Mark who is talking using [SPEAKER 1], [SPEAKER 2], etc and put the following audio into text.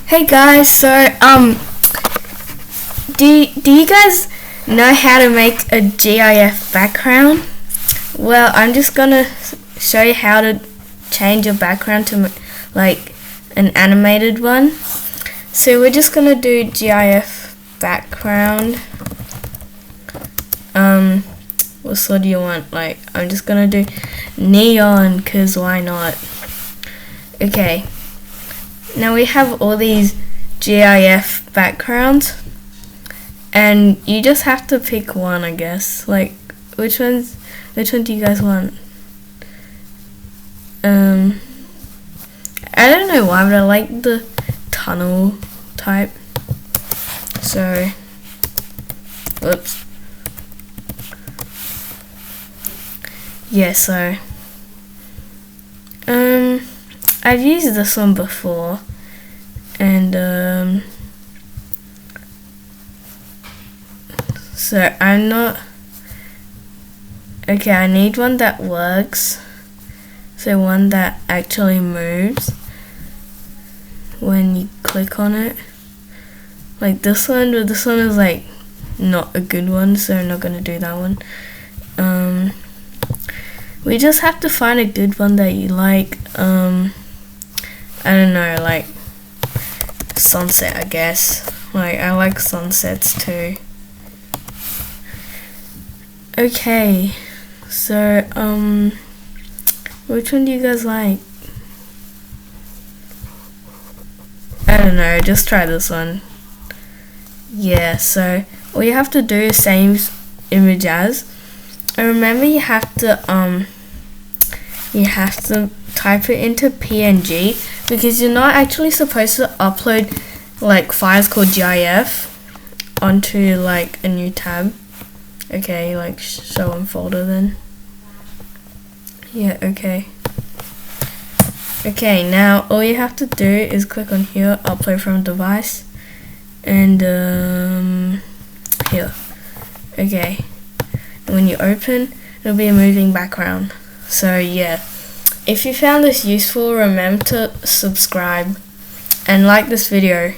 [SPEAKER 1] Hey guys, so do you guys know how to make a GIF background? Well, I'm just gonna show you how to change your background to like an animated one. So we're just gonna do GIF background. What sort do you want? Like, I'm just gonna do neon, cause why not? Okay. Now we have all these GIF backgrounds, and you just have to pick one, I guess. Like, which one do you guys want? I don't know why, but I like the tunnel type. So, oops. Yeah, so I've used this one before, and so I'm not okay. I need one that works, so one that actually moves when you click on it, like this one. But this one is like not a good one, so I'm not gonna do that one. We just have to find a good one that you like. I don't know, like sunset, I guess. Like, I like sunsets too. Okay, so which one do you guys like? I don't know, just try this one. Yeah, so all you have to do is save image as, and remember you have to type it into PNG, because you're not actually supposed to upload like files called GIF onto like a new tab. Okay, like show on folder then. Yeah, okay. Okay, now all you have to do is click on here, upload from device, and here. Okay. When you open, it'll be a moving background. So yeah, if you found this useful, remember to subscribe and like this video.